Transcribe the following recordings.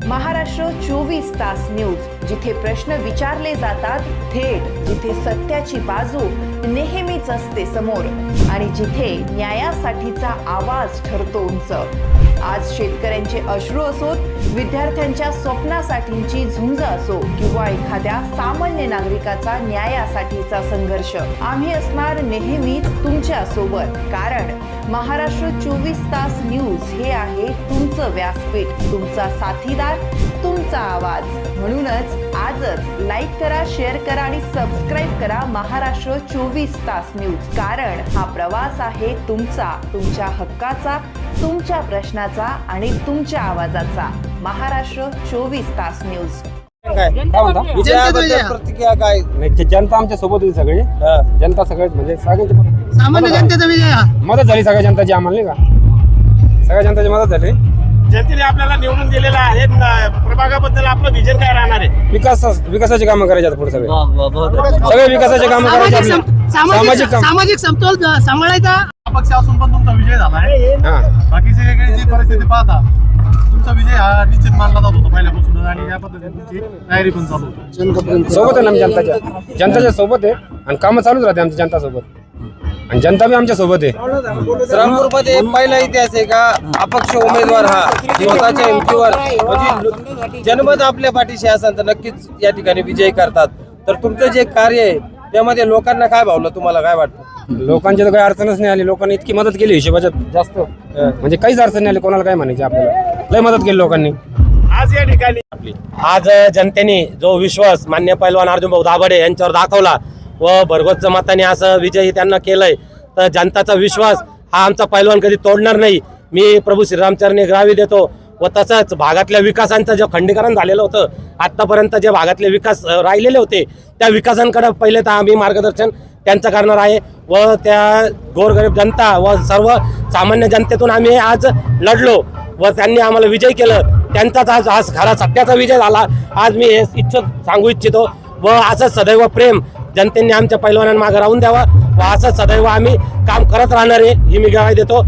महाराष्ट्र 24 तास न्यूज, जिथे प्रश्न विचारले जातात थेट, जिथे सत्याची बाजू नेहमीच असते समोर आणि जिथे न्यायासाठीचा आवाज ठरतो उंच। आज शेतकऱ्यांचे अश्रू असोत, विद्यार्थ्यांच्या स्वप्नासाठीची झुंज असो किंवा एखाद्या सामान्य नागरिकाचा न्यायासाठीचा संघर्ष, आम्ही असणार नेहमीच तुमच्या सोबत। कारण महाराष्ट्र 24 तास न्यूज हे आहे तुमचं व्यासपीठ, तुमचा साथीदार, तुमचा आवाज। म्हणूनच आजच लाईक करा, शेअर करा आणि सबस्क्राईब करा महाराष्ट्र 24 तास न्यूज। कारण हा प्रवास आहे तुमचा, तुमच्या हक्काचा, तुमच्या प्रश्नाचा आणि तुमच्या आवाजाचा। महाराष्ट्र 24 तास न्यूज। प्रतिक्रिया काय? जनता आमच्या सोबत होती सगळी, जनता सगळ्यात म्हणजे सगळ्यांची सामान्य जनतेचा विजय हा मदत झाली, सगळ्या जनताची आम्हाला नाही का, सगळ्या जनताची मदत झाली। जनतेने आपल्याला निवडून दिलेला आहे, प्रभागाबद्दल आपलं विजन काय राहणार आहे? विकासाची कामं करायची आता पुढे, सगळे विकासाची कामं करायची, सामाजिक समतोल सांभाळायचा। अपक्ष असून पण तुमचा विजय झाला आहे। बाकीची जी परिस्थिती पाहता तुमचा विजय हा निश्चित मानला जात होता पहिल्यापासून आणि या पद्धतीने तुमची तयारी पण चालू होती। सोबत आहे ना जनताच्या सोबत आहे आणि कामं चालूच राहते आमच्या जनता सोबत आणि जनता बी आमच्या सोबत आहे। श्रीरामपूरमध्ये पहिला इतिहास आहे का अपक्ष उमेदवार हा स्वतःच्या हिमतीवर म्हणजे जनमत आपल्या पाठीशी असेल तर नक्कीच या ठिकाणी विजय करतात। तर तुमचं जे कार्य आहे त्यामध्ये लोकांना काय भावलं, तुम्हाला काय वाटतं? लोकांची तर काही अडचणच नाही आली, लोकांनी इतकी मदत केली हिशोबाच्या जास्त, म्हणजे काहीच अडचण नाही आली, कोणाला काय म्हणायचे, आपल्याला लय मदत केली लोकांनी। आज या ठिकाणी आज जनतेने जो विश्वास मान्य पैलवान अर्जुन भाऊ दाभाडे यांच्यावर दाखवला व भरघोस मताने असं विजयी त्यांना केलंय, तर जनताचा विश्वास हा आमचा पैलवान कधी तोडणार नाही। मी प्रभू श्रीरामचरणी ग्रावी देतो व तसंच भागातल्या विकासांचं जे खंडीकरण झालेलं होतं, आतापर्यंत जे भागातले विकास राहिलेले होते त्या विकासांकडे पहिले तर आम्ही मार्गदर्शन त्यांचं करणार आहे व त्या गोरगरीब जनता व सर्व सामान्य जनतेतून आम्ही आज लढलो व त्यांनी आम्हाला विजय केलं, त्यांचाच आज खरा सत्याचा विजय झाला। आज मी हे सांगू इच्छितो व असं सदैव प्रेम जनतेने आमच्या पैलवानांमागे राहून द्यावा व असं सदैव आम्ही काम करत राहणार आहे ही मी ग्वाही देतो।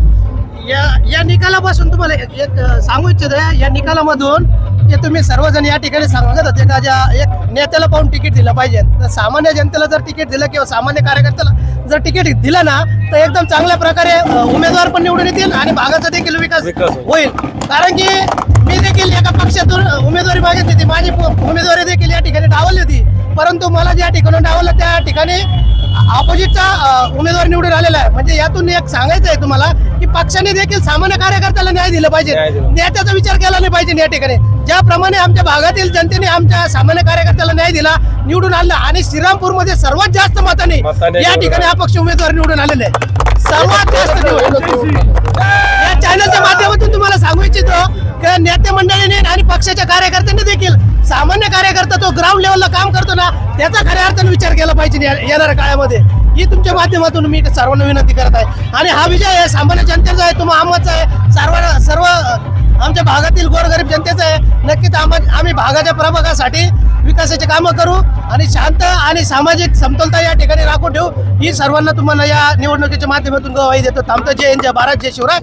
या निकालापासून तुम्हाला एक सांगू इच्छितो, या निकालामधून जे तुम्ही सर्वजण या ठिकाणी सांगत होते का ज्या एक नेत्याला पाहून तिकीट दिलं पाहिजे, तर सामान्य जनतेला जर तिकीट दिलं किंवा सामान्य कार्यकर्त्याला जर तिकीट दिलं ना तर एकदम चांगल्या प्रकारे उमेदवार पण निवडून येतील आणि भागाचा देखील विकास होईल। कारण की मी देखील एका पक्षातून उमेदवारी मागितली होती, माझी उमेदवारी देखील या ठिकाणी डावलली होती, परंतु मला ज्या ठिकाणी डावलं त्या ठिकाणी ऑपोजिटचा उमेदवार निवडून आलेला आहे। म्हणजे यातून एक सांगायचं आहे तुम्हाला की पक्षाने देखील सामान्य कार्यकर्त्याला न्याय दिला पाहिजे, नेत्याचा विचार केला नाही पाहिजे। या ठिकाणी ज्याप्रमाणे आमच्या भागातील जनतेने आमच्या सामान्य कार्यकर्त्याला न्याय दिला, निवडून आणला आणि श्रीरामपूरमध्ये सर्वात जास्त मताने या ठिकाणी अपक्ष उमेदवार निवडून आलेले आहे, सर्वात जास्त निवडून। या चॅनलच्या माध्यमातून तुम्हाला सांगू इच्छितो की नेते मंडळीने आणि पक्षाच्या कार्यकर्त्यांनी देखील सामान्य कार्यकर्ता तो ग्राउंड लेवलला काम करतो ना त्याचा खऱ्या अर्थाने विचार केला पाहिजे येणाऱ्या काळामध्ये, ही तुमच्या माध्यमातून मी सर्वांना विनंती करत आहे। आणि हा विजय आहे सामान्य जनतेचा आहे, तुम्हा आमचा आहे, सर्व आमच्या भागातील गोरगरीब जनतेचा आहे। नक्कीच आम्ही भागाच्या प्रभागासाठी विकासाचे कामं करू आणि शांत आणि सामाजिक समतोलता या ठिकाणी राखून ठेवू, ही सर्वांना तुम्हाला या निवडणुकीच्या माध्यमातून ग्वाही देतो। थांबतो। जय हिंद, जय भारत, जय शिवराय।